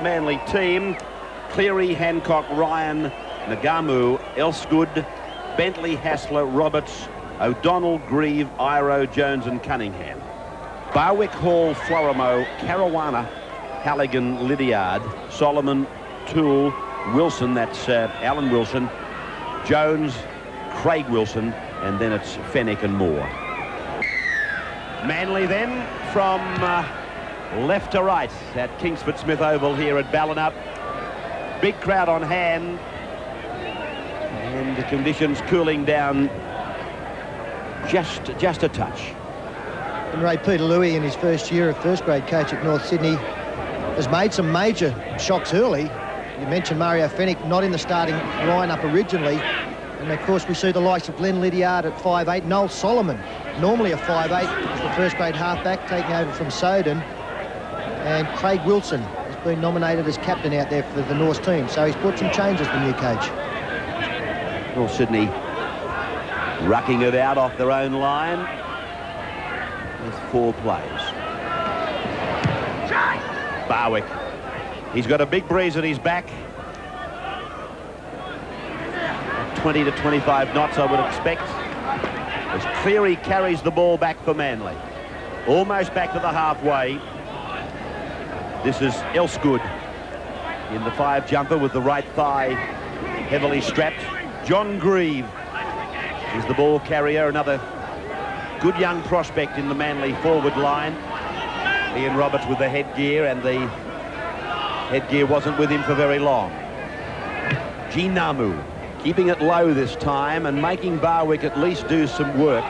Manly team. Cleary, Hancock, Ryan, Ngamu, Elsegood, Bentley, Hassler, Roberts, O'Donnell, Grieve, Iro, Jones and Cunningham. Barwick, Hall, Florimo, Caruana, Halligan, Lydiard, Solomon, Toole, Wilson, that's Alan Wilson, Jones, Craig Wilson, and then it's Fennick and Moore. Manly then from left to right at Kingsford Smith Oval here at Ballina. Big crowd on hand, and the conditions cooling down just a touch. And Ray Peter Louis, in his first year of first grade coach at North Sydney, has made some major shocks early. You mentioned Mario Fennick not in the starting lineup originally, and of course we see the likes of Glenn Lydiard at 5'8", Noel Solomon, normally a 5'8", the first grade halfback, taking over from Soden, and Craig Wilson has been nominated as captain out there for the North team, so he's brought some changes, the new coach. North Sydney rucking it out off their own line with 4 plays. Barwick, he's got a big breeze at his back. 20 to 25 knots, I would expect, as Cleary carries the ball back for Manly. Almost back to the halfway. This is Elsegood in the 5 jumper with the right thigh heavily strapped. John Grieve is the ball carrier, another good young prospect in the Manly forward line. Ian Roberts with the headgear, and the headgear wasn't with him for very long. Ngamu keeping it low this time and making Barwick at least do some work.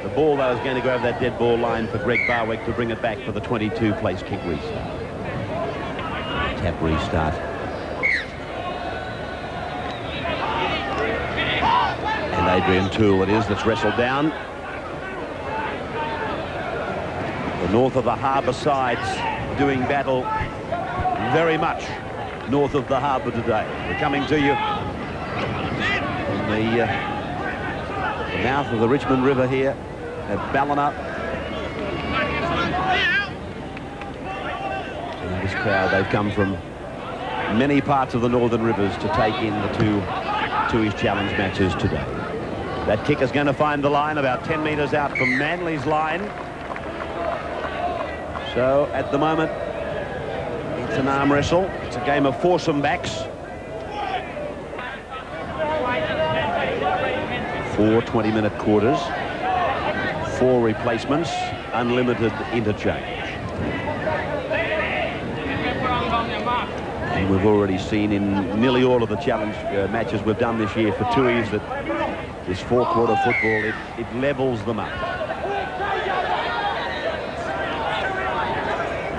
The ball, though, is going to go over that dead ball line for Greg Barwick to bring it back for the 22-place kick restart. Tap restart. And Adrian Toole it is that's wrestled down. The north of the harbour sides doing battle very much north of the harbour today. We're coming to you from the mouth of the Richmond River here at Ballina. And this crowd, they've come from many parts of the northern rivers to take in the 2 Tooheys Challenge matches today. That kick is going to find the line about 10 metres out from Manly's line. So at the moment, it's an arm wrestle. It's a game of foursome backs. 4 20-minute quarters, 4 replacements, unlimited interchange. And we've already seen in nearly all of the challenge matches we've done this year for Tooheys that this 4-quarter football, it levels them up.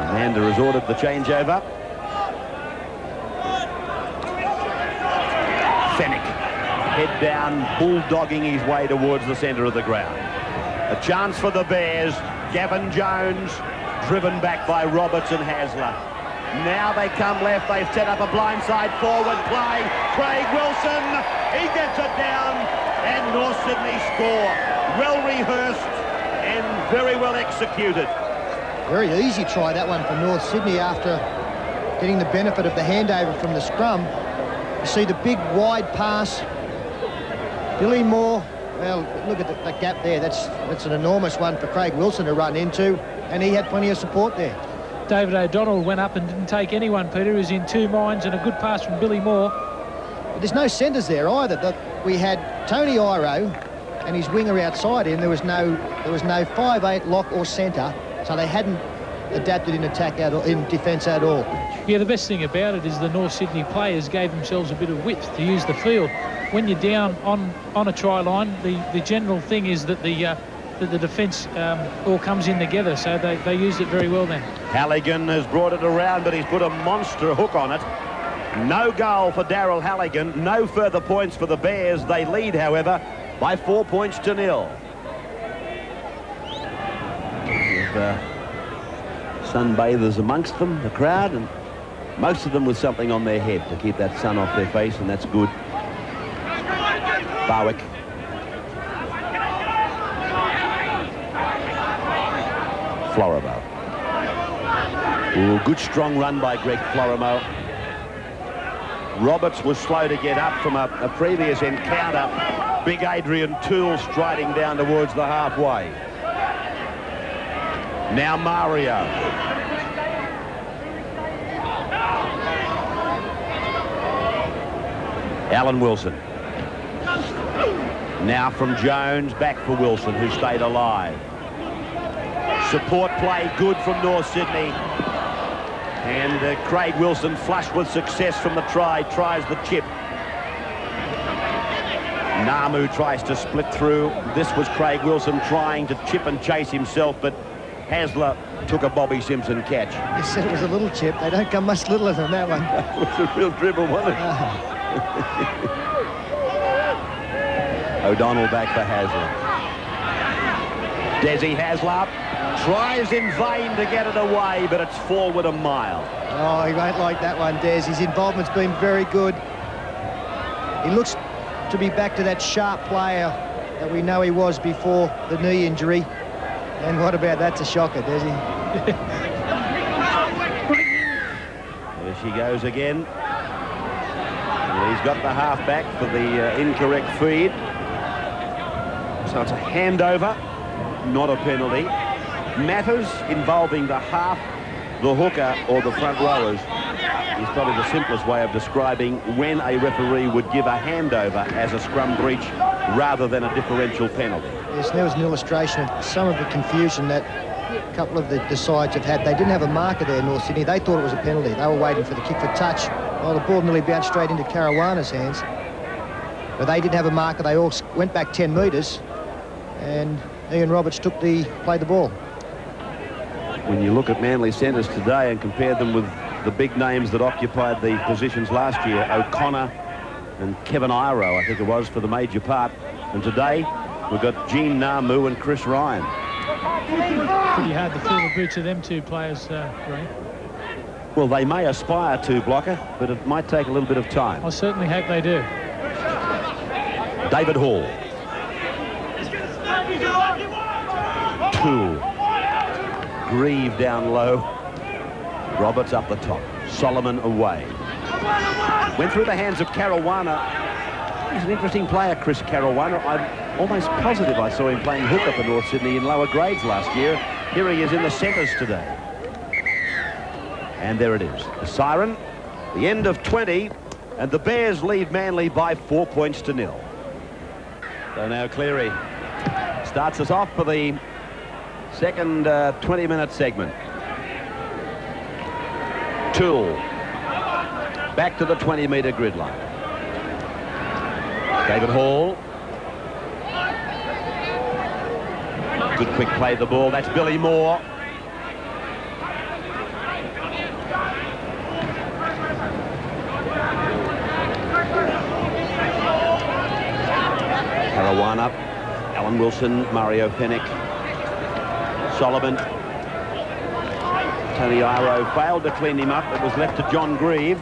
Amanda has ordered the changeover. Fennick, head down, bulldogging his way towards the centre of the ground. A chance for the Bears. Gavin Jones, driven back by Roberts and Hasler. Now they come left. They've set up a blindside forward play. Craig Wilson, he gets it down, and North Sydney score. Well rehearsed and very well executed. Very easy try, that one, for North Sydney after getting the benefit of the handover from the scrum. You see the big wide pass. Billy Moore, well, look at the gap there. That's an enormous one for Craig Wilson to run into, and he had plenty of support there. David O'Donnell went up and didn't take anyone, Peter. He was in 2 minds, and a good pass from Billy Moore. But there's no centres there either. We had Tony Iro and his winger outside him. There was no 5'8" lock or centre, so they hadn't adapted in defence at all. Yeah, the best thing about it is the North Sydney players gave themselves a bit of width to use the field. When you're down on a try line, the general thing is that the defence all comes in together, so they used it very well then. Halligan has brought it around, but he's put a monster hook on it. No goal for Daryl Halligan. No further points for the Bears. They lead, however, by 4 points to 0. Sunbathers amongst them, the crowd, and most of them with something on their head to keep that sun off their face, and that's good. Barwick. Florimo. Ooh, good strong run by Greg Florimo. Roberts was slow to get up from a previous encounter. Big Adrian Toole striding down towards the halfway. Now Mario. Alan Wilson. Now from Jones, back for Wilson, who stayed alive. Support play good from North Sydney. And Craig Wilson, flushed with success from the try, tries the chip. Ngamu tries to split through. This was Craig Wilson trying to chip and chase himself, but Hasler took a Bobby Simpson catch. You said it was a little chip. They don't come much littler than that one. It was a real dribble, wasn't it? O'Donnell back for Hasler. Desi Hasler tries in vain to get it away, but it's forward a mile. Oh, he won't like that one, Des. His involvement's been very good. He looks to be back to that sharp player that we know he was before the knee injury. And what about that's a shocker, Desi? There she goes again. And he's got the half back for the incorrect feed. So it's a handover, not a penalty. Matters involving the half, the hooker or the front rowers is probably the simplest way of describing when a referee would give a handover as a scrum breach rather than a differential penalty. Yes, there was an illustration of some of the confusion that a couple of the sides have had. They didn't have a marker there, North Sydney. They thought it was a penalty. They were waiting for the kick for touch. Well, the ball nearly bounced straight into Caruana's hands. But they didn't have a marker. They all went back 10 metres, and Ian Roberts played the ball. When you look at Manly centres today and compare them with the big names that occupied the positions last year, O'Connor and Kevin Iro, I think it was, for the major part. And today, we've got Gene Ngamu and Chris Ryan. Pretty hard to fill the boots of them two players, Ray. Well, they may aspire to, Blocker, but it might take a little bit of time. I certainly hope they do. David Hall. Toole. Grieve down low. Roberts up the top. Solomon away. Went through the hands of Caruana. He's an interesting player, Chris Caruana. I'm almost positive I saw him playing hooker for North Sydney in lower grades last year. Here he is in the centres today. And there it is. The siren, the end of 20, and the Bears lead Manly by 4 points to 0. So now Cleary starts us off for the second 20-minute segment. Toole back to the 20-metre grid line. David Hall. Good quick play of the ball. That's Billy Moore. Caruana, Alan Wilson, Mario Fennick, Solomon. Tony Iro failed to clean him up. It was left to John Grieve.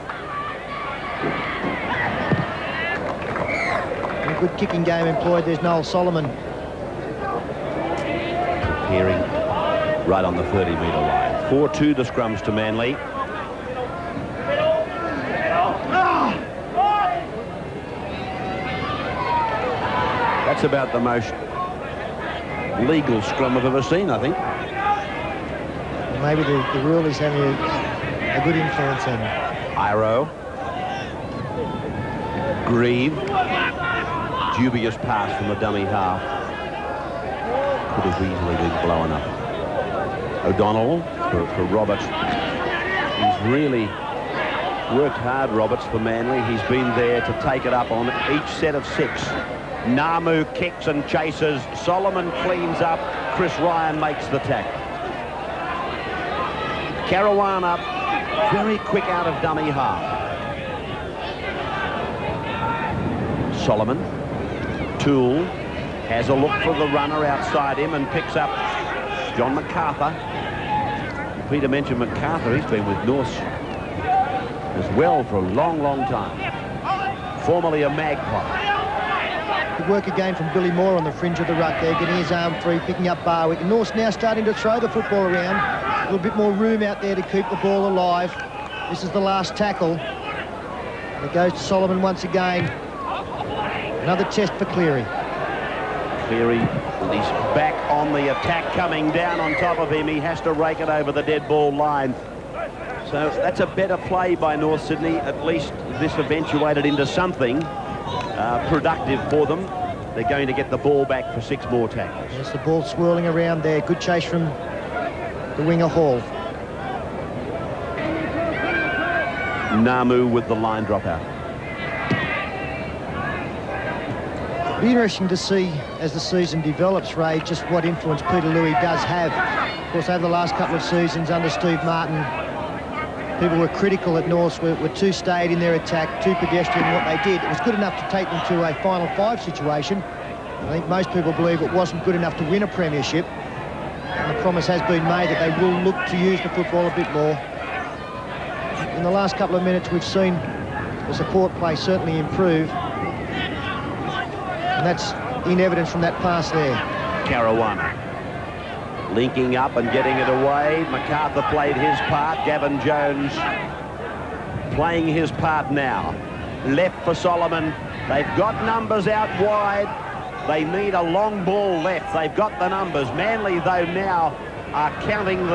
A good kicking game employed. There's Noel Solomon. Preparing right on the 30-metre line. 4-2 the scrums to Manly. That's about the most legal scrum I've ever seen, I think. Maybe the rule is having a good influence on him. Iro. Grieve. Dubious pass from the dummy half. Could have easily been blown up. O'Donnell for Roberts. He's really worked hard, Roberts, for Manly. He's been there to take it up on each set of 6. Ngamu kicks and chases. Solomon cleans up. Chris Ryan makes the tackle. Caruana very quick out of dummy half. Solomon. Toole has a look for the runner outside him and picks up John MacArthur. Peter mentioned MacArthur. He's been with North as well for a long, long time. Formerly a Magpie. Good work again from Billy Moore on the fringe of the ruck there, getting his arm free, picking up Barwick. And North's now starting to throw the football around. A little bit more room out there to keep the ball alive. This is the last tackle. It goes to Solomon once again. Another test for Cleary. Cleary, he's back on the attack, coming down on top of him. He has to rake it over the dead ball line. So that's a better play by North Sydney. At least this eventuated into something productive for them. They're going to get the ball back for 6 more tackles. There's the ball swirling around there. Good chase from the winger Hall. Ngamu with the line dropout. It'll be interesting to see as the season develops, Ray, just what influence Peter Louis does have. Of course, over the last couple of seasons under Steve Martin, people were critical at Norths, were too staid in their attack, too pedestrian in what they did. It was good enough to take them to a Final 5 situation. I think most people believe it wasn't good enough to win a premiership. And the promise has been made that they will look to use the football a bit more. In the last couple of minutes, we've seen the support play certainly improve. And that's in evidence from that pass there. Caruana linking up and getting it away. MacArthur played his part. Gavin Jones playing his part now. Left for Solomon. They've got numbers out wide. They need a long ball left. They've got the numbers. Manly, though, now are counting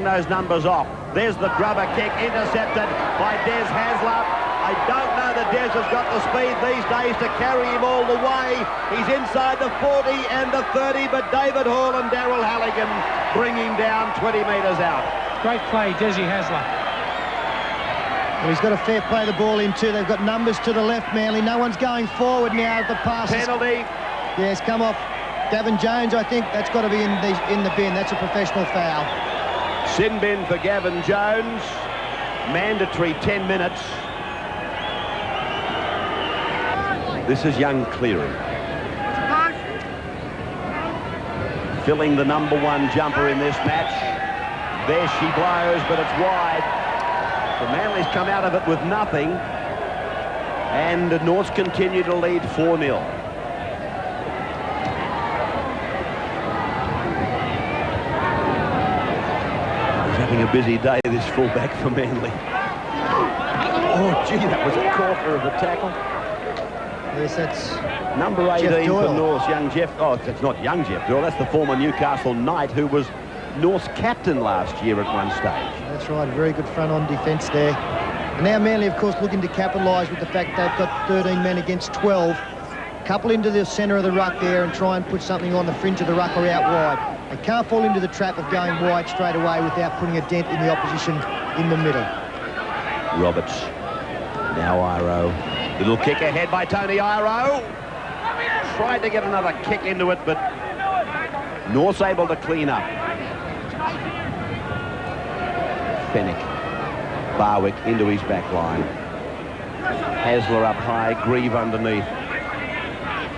those numbers off. There's the grubber kick, intercepted by Des Hasler. I don't know that Des has got the speed these days to carry him all the way. He's inside the 40 and the 30, but David Hall and Daryl Halligan bring him down 20 metres out. Great play, Desi Hasler. Well, he's got a fair play the ball in too. They've got numbers to the left, Manly. No one's going forward now. The pass penalty. Yes, come off Gavin Jones. I think that's got to be in the bin. That's a professional foul. Sin bin for Gavin Jones. Mandatory 10 minutes. This is young Cleary. Filling the #1 jumper in this match. There she blows, but it's wide. So Manly's come out of it with nothing. And the Norths continue to lead 4-0. Having a busy day, this fullback for Manly. Oh, gee, that was a corker of a tackle. Yes, that's number 18 for Norths, young Jeff. Oh, it's not young Jeff Doyle. That's the former Newcastle Knight who was North's captain last year at one stage. That's right, a very good front-on defence there. And now Manly, of course, looking to capitalise with the fact they've got 13 men against 12. Couple into the centre of the ruck there and try and put something on the fringe of the ruck or out wide. They can't fall into the trap of going wide straight away without putting a dent in the opposition in the middle. Roberts. Now Iro. Little kick ahead by Tony Iro. Tried to get another kick into it, but North's able to clean up. Fennick. Barwick into his back line. Hasler up high, Grieve underneath.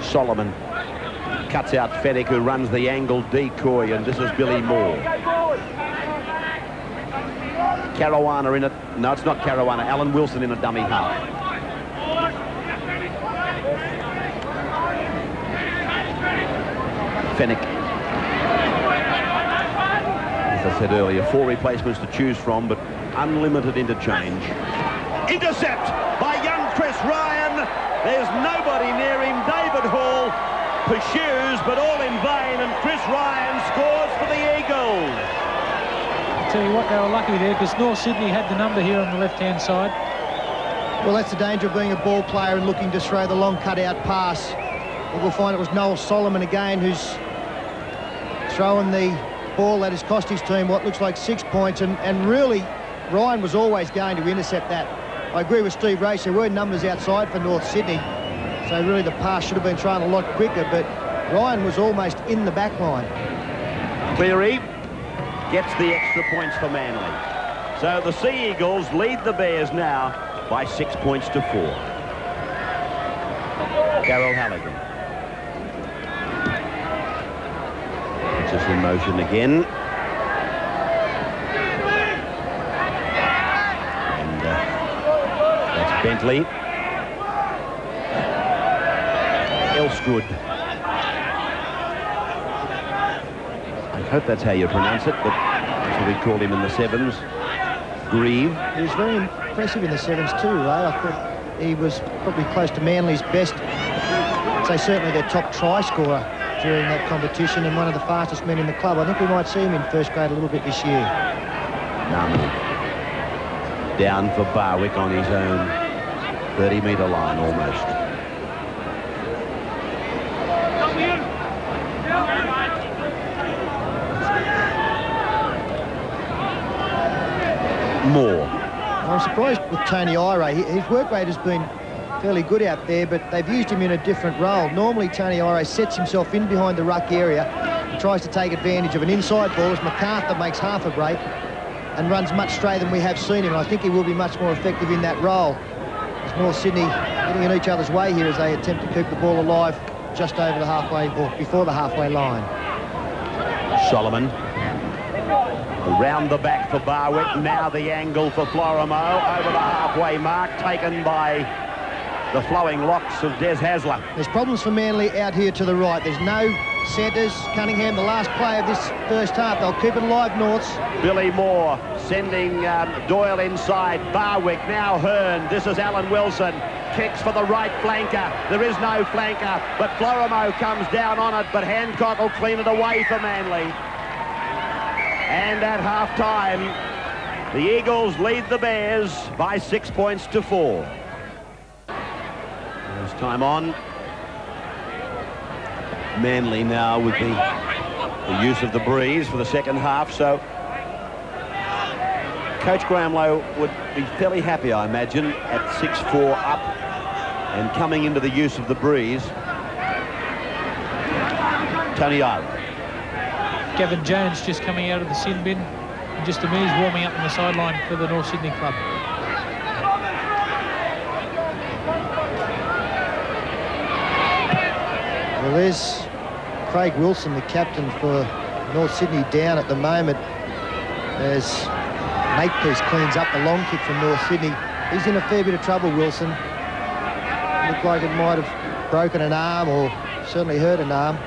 Solomon cuts out Fennick, who runs the angled decoy, and this is Billy Moore. Caruana in it. No, it's not Caruana. Alan Wilson in a dummy half. Fennick. As I said earlier, 4 replacements to choose from, but unlimited interchange. Intercept by young Chris Ryan. There's nobody near him. David Hall pursues, but all in vain, and Chris Ryan scores for the Eagles. I'll tell you what, they were lucky there because North Sydney had the number here on the left-hand side. Well, that's the danger of being a ball player and looking to throw the long cut-out pass. We'll find it was Noel Solomon again who's throwing the ball that has cost his team what looks like 6 points, and really Ryan was always going to intercept that. I agree with Steve Race, there were numbers outside for North Sydney, so really the pass should have been thrown a lot quicker, but Ryan was almost in the back line. Cleary gets the extra points for Manly. So the Sea Eagles lead the Bears now by 6 points to 4. Daryl Halligan. Puts us in motion again. And that's Bentley. Elsegood. I hope that's how you pronounce it, but that's what we called him in the sevens. Grieve. He was very impressive in the sevens too, Ray. I thought he was probably close to Manly's best, I'd say certainly their top try scorer during that competition, and one of the fastest men in the club. I think we might see him in first grade a little bit this year. Ngamu down for Barwick on his own 30-metre line almost. More. I'm surprised with Tony Ira. His work rate has been fairly good out there, but they've used him in a different role. Normally, Tony Ira sets himself in behind the ruck area and tries to take advantage of an inside ball as MacArthur makes half a break and runs much straighter than we have seen him. I think he will be much more effective in that role. As North Sydney getting in each other's way here as they attempt to keep the ball alive just over the halfway, or before the halfway line. Solomon around the back for Barwick. Now the angle for Florimo over the halfway mark, taken by the flowing locks of Des Hasler. There's problems for Manly out here to the right. There's no centres. Cunningham, the last play of this first half. They'll keep it alive, Norths. Billy Moore sending Doyle inside. Barwick, now Hearn. This is Alan Wilson. Kicks for the right flanker. There is no flanker, but Florimo comes down on it, but Hancock will clean it away for Manly. And at half-time, the Eagles lead the Bears by 6 points to 4. There's time on. Manly now with the use of the breeze for the second half, so Coach Graham Lowe would be fairly happy, I imagine, at 6-4 up and coming into the use of the breeze. Tony Ira. Gavin Jones just coming out of the sin bin. And just a minute, he's warming up on the sideline for the North Sydney club. Well, there's Craig Wilson, the captain for North Sydney, down at the moment as Makepeace cleans up the long kick from North Sydney. He's in a fair bit of trouble, Wilson. Looked like it might have broken an arm or certainly hurt an arm.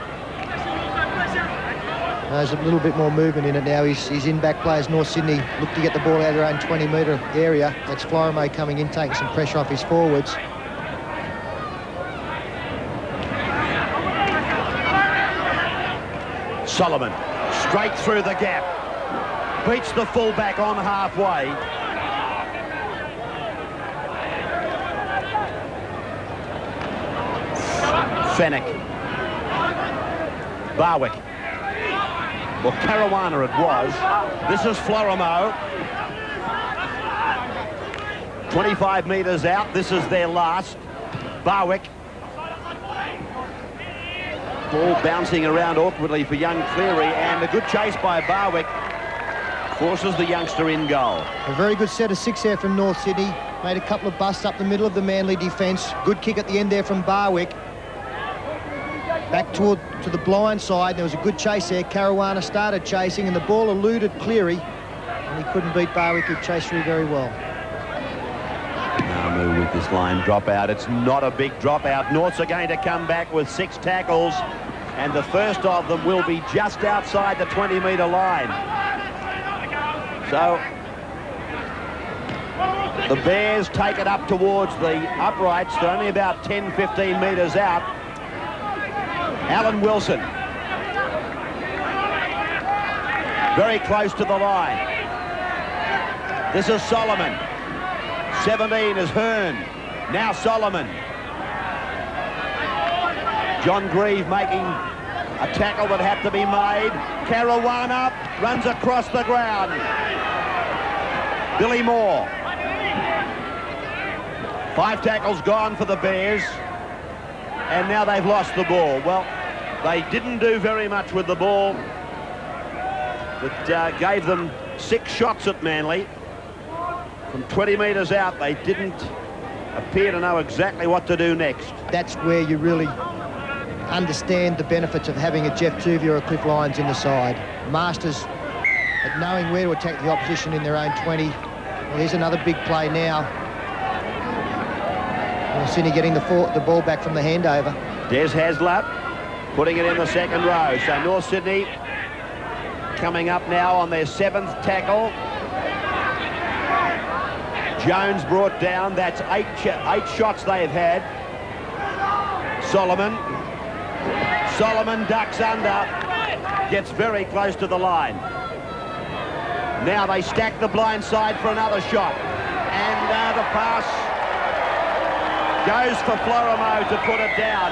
There's a little bit more movement in it now. He's in back play as North Sydney look to get the ball out of their own 20-metre area. That's Florimo coming in, taking some pressure off his forwards. Solomon straight through the gap, beats the fullback on halfway. Fennick, Barwick, well, Caruana it was. This is Florimo, 25 metres out. This is their last. Barwick, ball bouncing around awkwardly for young Cleary, and a good chase by Barwick forces the youngster in goal. A very good set of six there from North Sydney. Made a couple of busts up the middle of the Manly defence. Good kick at the end there from Barwick. Back to the blind side. There was a good chase there. Caruana started chasing, and the ball eluded Cleary, and he couldn't beat Barwick, who chased through very well. Ngamu with this line dropout. It's not a big dropout. Norths are going to come back with 6 tackles, and the first of them will be just outside the 20-metre line. So the Bears take it up towards the uprights. They're only about 10-15 metres out. Alan Wilson, very close to the line. This is Solomon. 17 is Hearn. Now Solomon. John Grieve making a tackle that had to be made. Caruana runs across the ground. Billy Moore. 5 tackles gone for the Bears. And now they've lost the ball. Well, they didn't do very much with the ball. It gave them 6 shots at Manly. From 20 metres out, they didn't appear to know exactly what to do next. That's where you really understand the benefits of having a Jeff Tuvia or a Cliff Lyons in the side. Masters at knowing where to attack the opposition in their own 20. Well, here's another big play now. North Sydney getting the ball back from the handover. Des Hasler putting it in the second row. So North Sydney coming up now on their 7th tackle. Jones brought down. That's eight shots they've had. Solomon ducks under, gets very close to the line. Now they stack the blind side for another shot, and the pass goes for Florimo to put it down.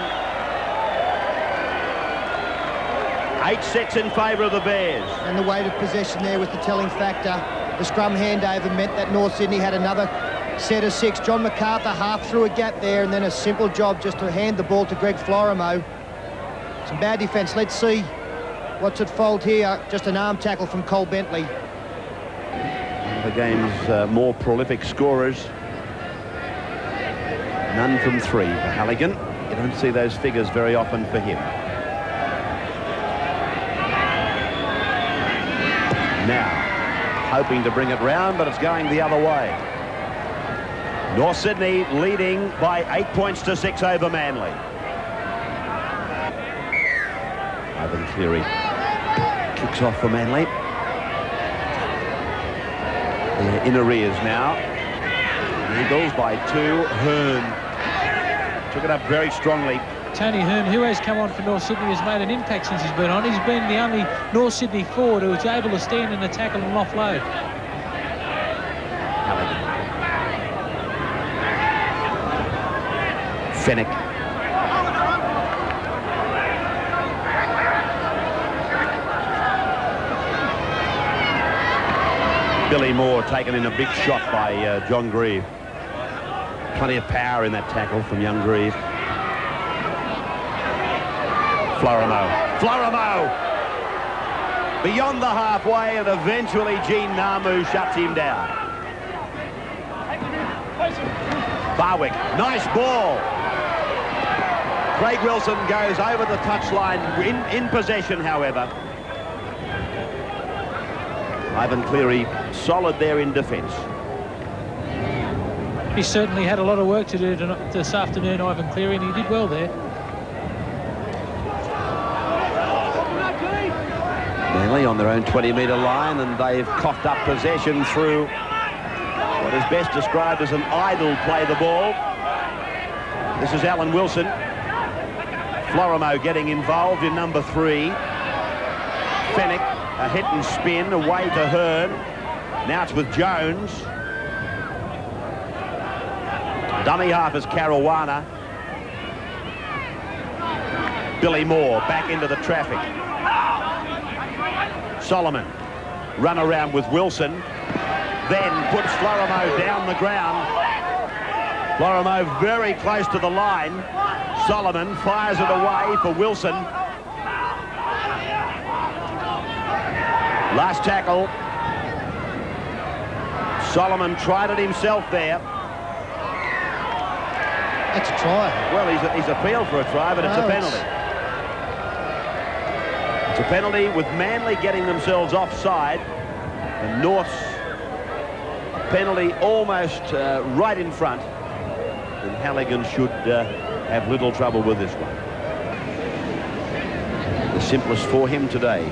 8 sets in favour of the Bears. And the weight of possession there was the telling factor. The scrum handover meant that North Sydney had another set of 6. John MacArthur half through a gap there, and then a simple job just to hand the ball to Greg Florimo. Some bad defence. Let's see what's at fault here. Just an arm tackle from Cole Bentley. The game's more prolific scorers. None from 3 for Halligan. You don't see those figures very often for him. Now, hoping to bring it round, but it's going the other way. North Sydney leading by 8 points to 6 over Manly. Ivan Cleary kicks off for Manly. They're in arrears now. The Eagles by 2. Hearn took it up very strongly. Tony Hearn, who has come on for North Sydney, has made an impact since he's been on. He's been the only North Sydney forward who is able to stand in the tackle and offload. Fennick. Billy Moore taken in a big shot by John Grieve. Plenty of power in that tackle from young Grieve. Florimo beyond the halfway, and eventually Gene Ngamu shuts him down. Barwick, nice ball. Craig Wilson goes over the touchline in possession, however. Ivan Cleary solid there in defence. He certainly had a lot of work to do this afternoon, Ivan Cleary, and he did well there. Manly on their own 20-metre line, and they've coughed up possession through what is best described as an idle play the ball. This is Alan Wilson. Florimo getting involved in number 3. Fennick, a hit and spin away to Hearn. Now it's with Jones. Dummy half is Caruana. Billy Moore back into the traffic. Solomon run around with Wilson, then puts Florimo down the ground. Florimo very close to the line. Solomon fires it away for Wilson. Last tackle. Solomon tried it himself there. That's a try. Well, he's appealed for a try, but it's a penalty. It's a penalty with Manly getting themselves offside, and North's penalty almost right in front. And Halligan should have little trouble with this one. The simplest for him today.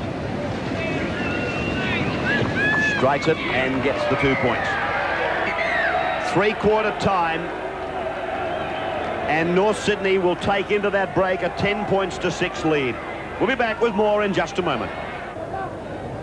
Strikes it and gets the 2 points. 3/4 time, and North Sydney will take into that break a 10 points to 6 lead. We'll be back with more in just a moment.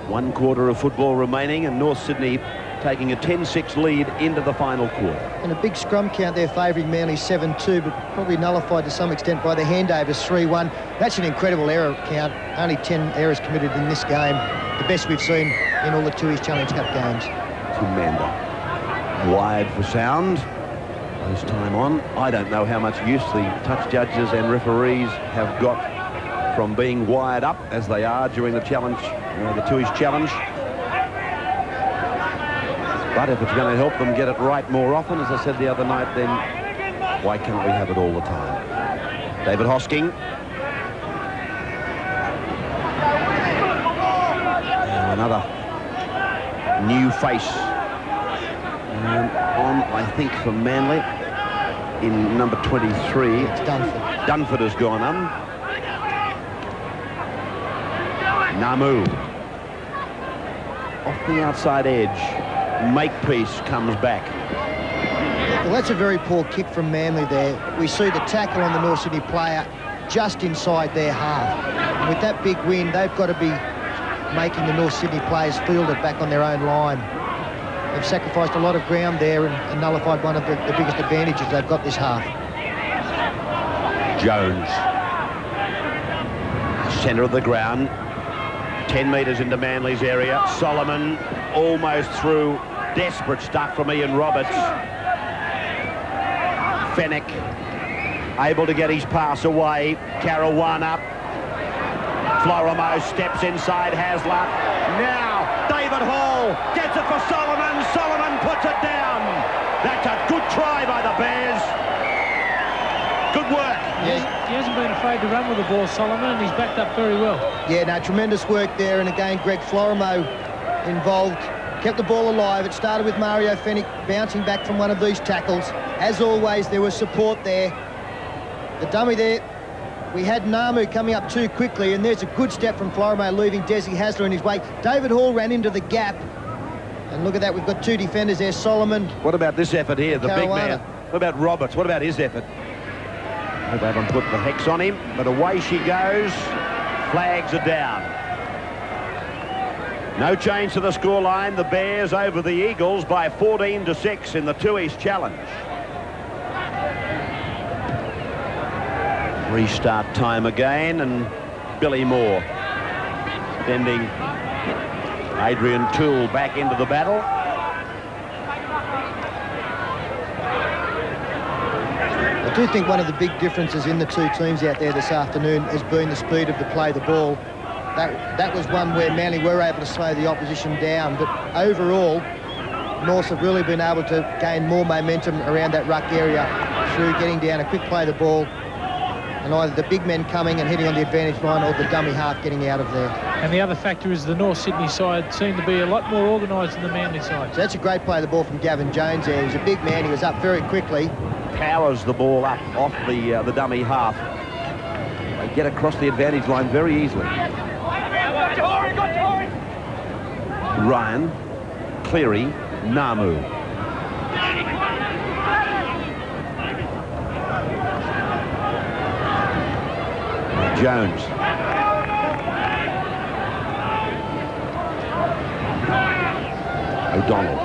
1/4 of football remaining, and North Sydney taking a 10-6 lead into the final quarter. And a big scrum count there favouring Manly 7-2, but probably nullified to some extent by the handovers 3-1. That's an incredible error count. Only 10 errors committed in this game. The best we've seen in all the Tooheys Challenge Cup games. Tim Mander. Wired for sound. This time on. I don't know how much use the touch judges and referees have got from being wired up as they are during the challenge, the Tooheys Challenge. But if it's going to help them get it right more often, as I said the other night, then why can't we have it all the time? David Hosking. And another new face. And on, I think, for Manly in number 23. It's Dunford. Dunford has gone on. Ngamu. Off the outside edge. Makepeace comes back. Well, that's a very poor kick from Manly there. We see the tackle on the North Sydney player just inside their half. And with that big win, they've got to be making the North Sydney players field it back on their own line. They've sacrificed a lot of ground there and nullified one of the biggest advantages they've got this half. Jones. Centre of the ground. 10 metres into Manly's area. Solomon almost through. Desperate stuff from Ian Roberts. Fennick able to get his pass away. Caruana. Florimo steps inside Hasler. Now David Hall gets it for Solomon. Solomon puts it down. That's a good try by the Bears. Good work. He hasn't been afraid to run with the ball, Solomon, and he's backed up very well. Yeah, no, tremendous work there. And again, Greg Florimo involved. Kept the ball alive. It started with Mario Fennick bouncing back from one of these tackles. As always, there was support there. The dummy there, we had Ngamu coming up too quickly, and there's a good step from Florimo leaving Desi Hasler in his wake. David Hall ran into the gap. And look at that, we've got two defenders there, Solomon. What about this effort here, the big Caruana. man? What about Roberts? What about his effort? Hope they haven't put the hex on him, but away she goes. Flags are down. No change to the scoreline. The Bears over the Eagles by 14-6 in the Tooheys Challenge. Restart time again, and Billy Moore sending Adrian Toole back into the battle. I do think one of the big differences in the two teams out there this afternoon has been the speed of the play the ball. That was one where Manly were able to slow the opposition down, but overall North have really been able to gain more momentum around that ruck area through getting down a quick play the ball, and either the big men coming and hitting on the advantage line or the dummy half getting out of there. And the other factor is the North Sydney side seemed to be a lot more organised than the Manly side. So that's a great play the ball from Gavin Jones there. He was a big man, he was up very quickly. Powers the ball up off the dummy half. They get across the advantage line very easily. Ryan, Cleary, Ngamu. Jones. O'Donnell.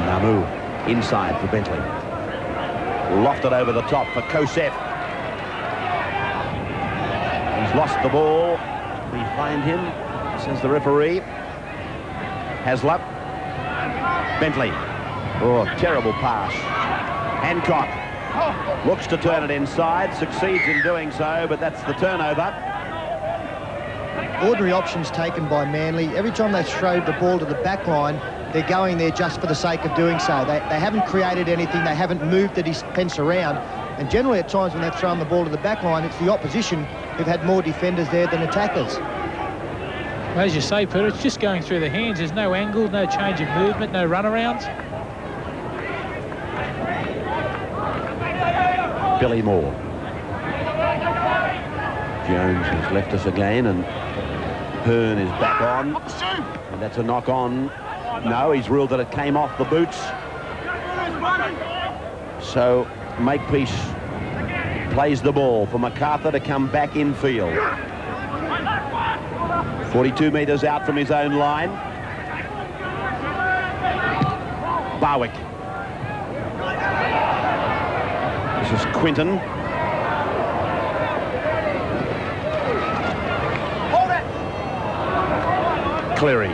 Ngamu inside for Bentley. Lofted over the top for Kosef. He's lost the ball behind him, says the referee. Hasler. Bentley. Oh, terrible pass. Hancock looks to turn it inside, succeeds in doing so, but that's the turnover. Ordinary options taken by Manly. Every time they throw the ball to the back line, they're going there just for the sake of doing so. They haven't created anything, they haven't moved the defence around. And generally at times when they've thrown the ball to the back line, it's the opposition who've had more defenders there than attackers. As you say, Peter, it's just going through the hands. There's no angle, no change of movement, no runarounds. Billy Moore. Jones has left us again, and Hearn is back on. And that's a knock on. No, he's ruled that it came off the boots. So Makepeace plays the ball for MacArthur to come back in field. 42 metres out from his own line. Barwick. This is Quinton. Cleary.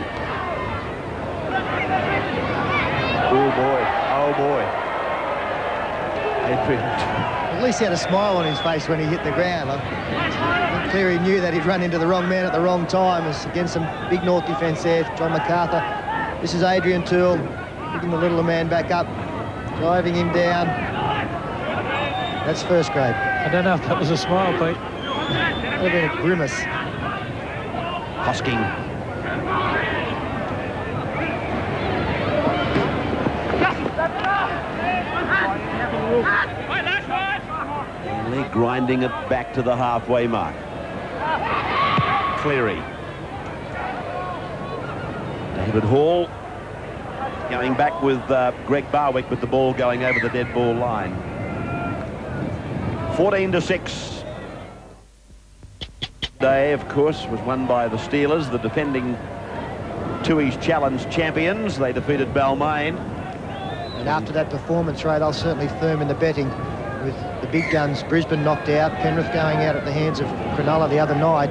Oh boy, oh boy. At least he had a smile on his face when he hit the ground. I think Cleary knew that he'd run into the wrong man at the wrong time. It's against some big North defence there, John MacArthur. This is Adrian Toole, picking the littler man back up, driving him down. That's first grade. I don't know if that was a smile, Pete. That would have been a grimace. Hosking. Manly grinding it back to the halfway mark. Cleary. David Hall going back with Greg Barwick, with the ball going over the dead ball line. 14-6. Day, of course, was won by the Steelers, the defending Tooheys Challenge champions. They defeated Balmain. And after that performance, Ray, they'll certainly firm in the betting with the big guns. Brisbane knocked out, Penrith going out at the hands of Cronulla the other night.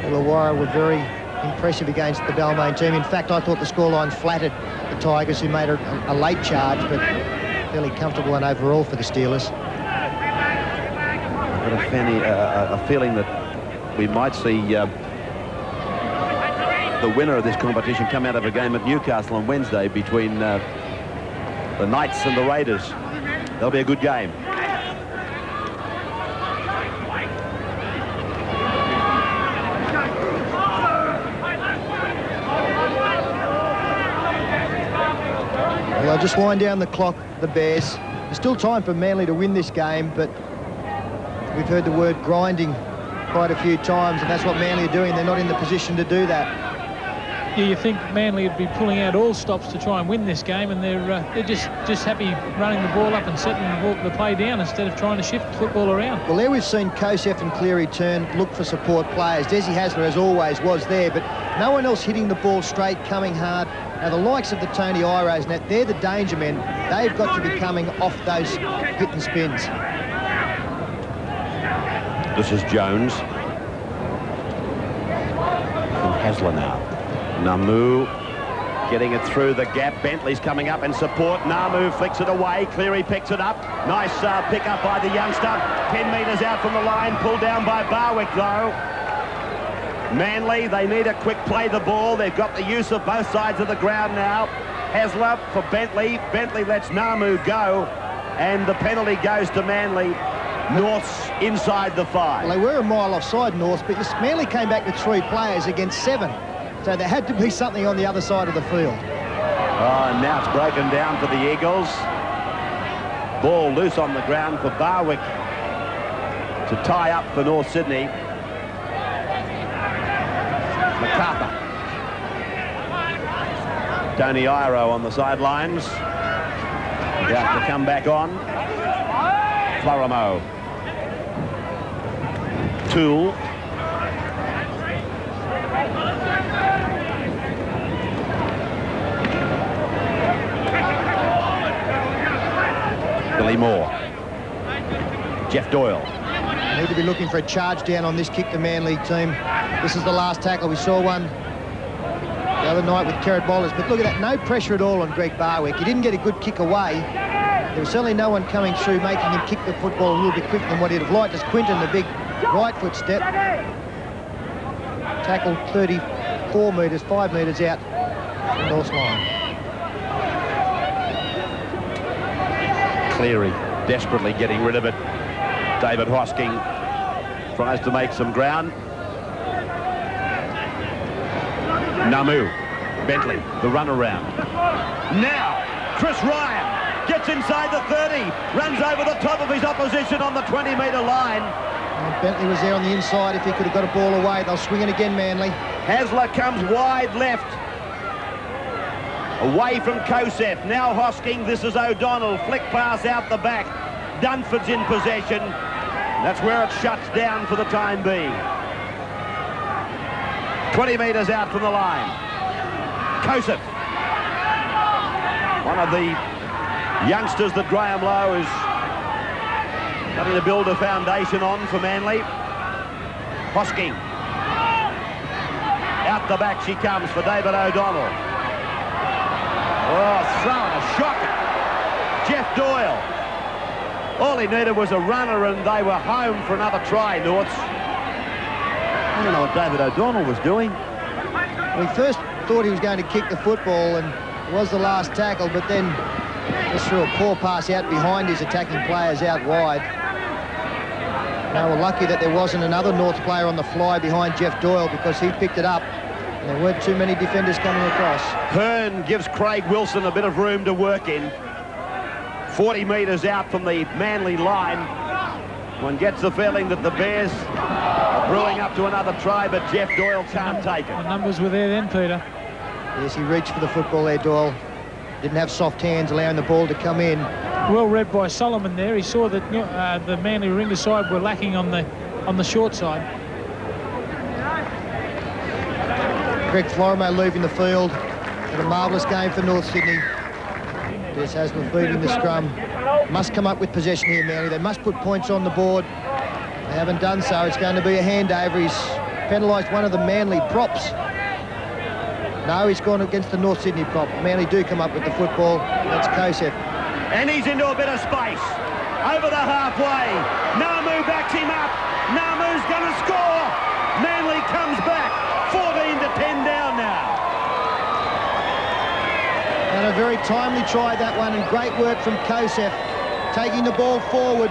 Illawarra were very impressive against the Balmain team. In fact, I thought the scoreline flattered the Tigers, who made a late charge, but fairly comfortable and overall for the Steelers. I've got a feeling that we might see the winner of this competition come out of a game at Newcastle on Wednesday between the Knights and the Raiders. That'll be a good game. Well, they'll just wind down the clock, the Bears. There's still time for Manly to win this game, but we've heard the word grinding quite a few times, and that's what Manly are doing. They're not in the position to do that. Yeah, you think Manly would be pulling out all stops to try and win this game, and they're just happy running the ball up and settling the play down instead of trying to shift football around. Well, there we've seen Kosef and Cleary turn, look for support players. Desi Hasler, as always, was there, but no one else hitting the ball straight, coming hard. Now, the likes of the Tony Iros and that, they're the danger men. They've got to be coming off those hit and spins. This is Jones. From Hasler now. Ngamu getting it through the gap. Bentley's coming up in support. Ngamu flicks it away. Cleary picks it up. Nice pick up by the youngster. 10 metres out from the line. Pulled down by Barwick, though. Manly, they need a quick play the ball. They've got the use of both sides of the ground now. Hasler for Bentley. Bentley lets Ngamu go. And the penalty goes to Manly. North's inside the 5. Well, they were a mile offside, North, but Manly came back with 3 players against 7. So there had to be something on the other side of the field. Oh, and now it's broken down for the Eagles. Ball loose on the ground for Barwick to tie up for North Sydney. MacArthur. Tony Iro on the sidelines. They have to come back on. Floramo. Toole. Billy Moore. Jeff Doyle. Need to be looking for a charge down on this kick, the Manly team. This is the last tackle. We saw one the other night with Kerrod Bowlers, but look at that, no pressure at all on Greg Barwick. He didn't get a good kick away. There was certainly no one coming through making him kick the football a little bit quicker than what he'd have liked. As Quinton, the big right foot step, tackled 34 metres, 5 metres out from North's line. Cleary desperately getting rid of it. David Hosking tries to make some ground. Ngamu. Bentley, the run around. Now, Chris Ryan gets inside the 30, runs over the top of his opposition on the 20-metre line. And Bentley was there on the inside. If he could have got a ball away, they'll swing it again, Manly. Hasler comes wide left. Away from Kosef. Now Hosking. This is O'Donnell. Flick pass out the back. Dunford's in possession. That's where it shuts down for the time being. 20 metres out from the line. Kosef. One of the youngsters that Graham Lowe is having to build a foundation on for Manly. Hosking. Out the back she comes for David O'Donnell. Oh, throwing a shocker. Jeff Doyle. All he needed was a runner and they were home for another try, Norths. I don't know what David O'Donnell was doing. We first thought he was going to kick the football and it was the last tackle, but then just threw a poor pass out behind his attacking players out wide. Now we're lucky that there wasn't another North player on the fly behind Jeff Doyle because he picked it up. There weren't too many defenders coming across. Hearn gives Craig Wilson a bit of room to work in. 40 metres out from the Manly line. One gets the feeling that the Bears are brewing up to another try, but Jeff Doyle can't take it. The numbers were there then, Peter. Yes, he reached for the football there, Doyle. Didn't have soft hands, allowing the ball to come in. Well read by Solomon there. He saw that the Manly Ringer side were lacking on the short side. Greg Florimo leaving the field. And a marvellous game for North Sydney. Des Hasler feeding the scrum. Must come up with possession here, Manly. They must put points on the board. They haven't done so. It's going to be a handover. He's penalised one of the Manly props. No, he's gone against the North Sydney prop. Manly do come up with the football. That's Kosef. And he's into a bit of space. Over the halfway. Ngamu backs him up. Ngamu's going to score. Manly comes back. 14-10 down now. And a very timely try, that one, and great work from Kosef. Taking the ball forward.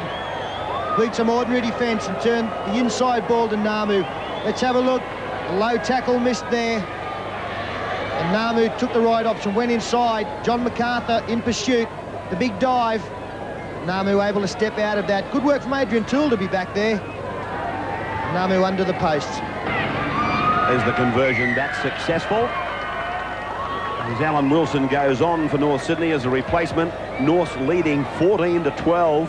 Beat some ordinary defence and turned the inside ball to Ngamu. Let's have a look. A low tackle missed there. And Ngamu took the right option, went inside. John MacArthur in pursuit. The big dive. Ngamu able to step out of that. Good work from Adrian Toole to be back there. Ngamu under the posts. There's the conversion. That's successful. As Alan Wilson goes on for North Sydney as a replacement. North leading 14-12.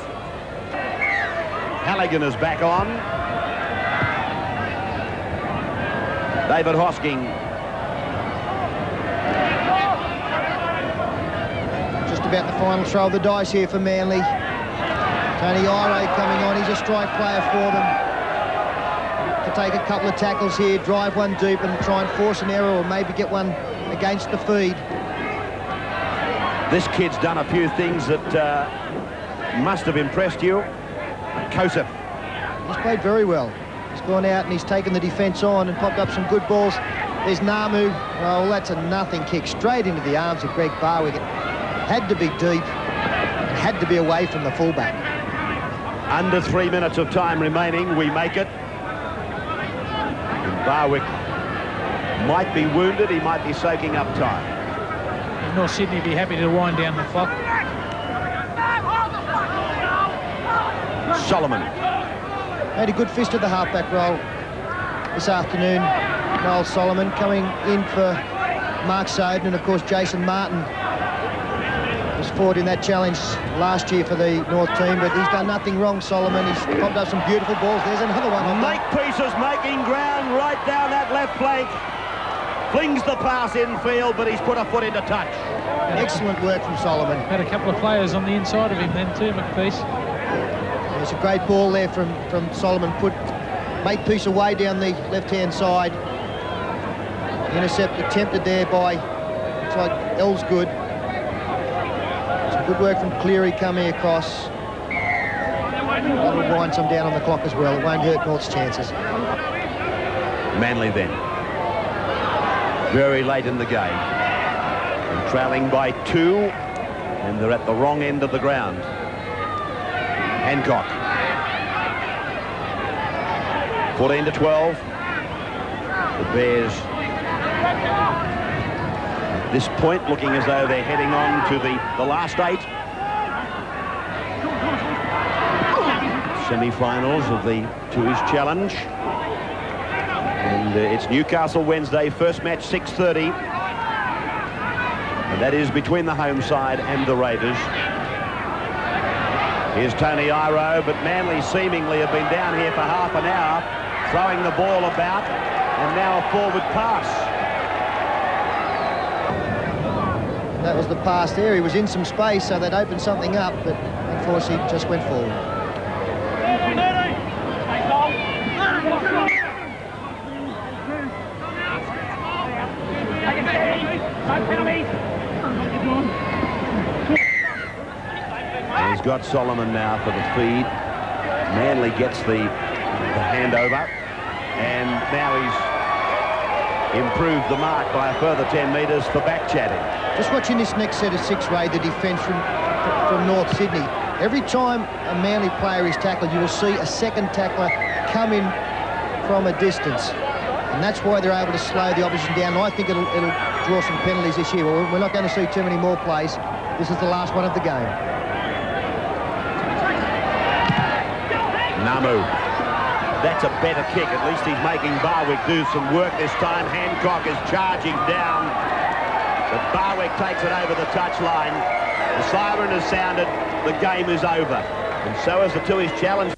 Halligan is back on. David Hosking. Just about the final throw of the dice here for Manly. Tony Ire coming on. He's a strike player for them. To take a couple of tackles here, drive one deep and try and force an error or maybe get one against the feed. This kid's done a few things that must have impressed you. Kosef. He's played very well. He's gone out and he's taken the defence on and popped up some good balls. There's Ngamu. Oh, that's a nothing kick straight into the arms of Greg Barwick. It had to be deep. It had to be away from the fullback. Under 3 minutes of time remaining, we make it. And Barwick might be wounded. He might be soaking up time. North Sydney be happy to wind down the clock. Solomon. Made a good fist of the halfback role this afternoon. Noel Solomon coming in for Mark Soden, and of course Jason Martin was forward in that challenge last year for the North team, but he's done nothing wrong, Solomon. He's popped up some beautiful balls. There's another one. Makepeace is making ground right down that left flank. Flings the pass infield, but he's put a foot into touch. Excellent work from Solomon. Had a couple of players on the inside of him then too, Makepeace. There's a great ball there from Solomon. Put Makepeace away down the left-hand side. Intercept attempted there by, looks like Elsegood. Some good work from Cleary coming across. That'll wind some down on the clock as well. It won't hurt North's chances. Manly then. Very late in the game. And trailing by 2, and they're at the wrong end of the ground. Hancock. 14-12. The Bears at this point looking as though they're heading on to the last 8. Semi-finals of the Tooheys Challenge. And it's Newcastle Wednesday, first match 6:30. And that is between the home side and the Raiders. Here's Tony Iro, but Manly seemingly have been down here for half an hour, throwing the ball about, and now a forward pass. That was the pass there. He was in some space, so they'd opened something up, but unfortunately just went forward. He's got Solomon now for the feed. Manly gets the handover, and now he's improved the mark by a further 10 metres for back chatting. Just watching this next set of 6, Ray, the defence from North Sydney. Every time a Manly player is tackled, you will see a second tackler come in from a distance. And that's why they're able to slow the opposition down. And I think it'll draw some penalties this year. Well, we're not going to see too many more plays. This is the last one of the game. Ngamu. That's a better kick. At least he's making Barwick do some work this time. Hancock is charging down. But Barwick takes it over the touchline. The siren has sounded. The game is over. And so is the Tooheys Challenge.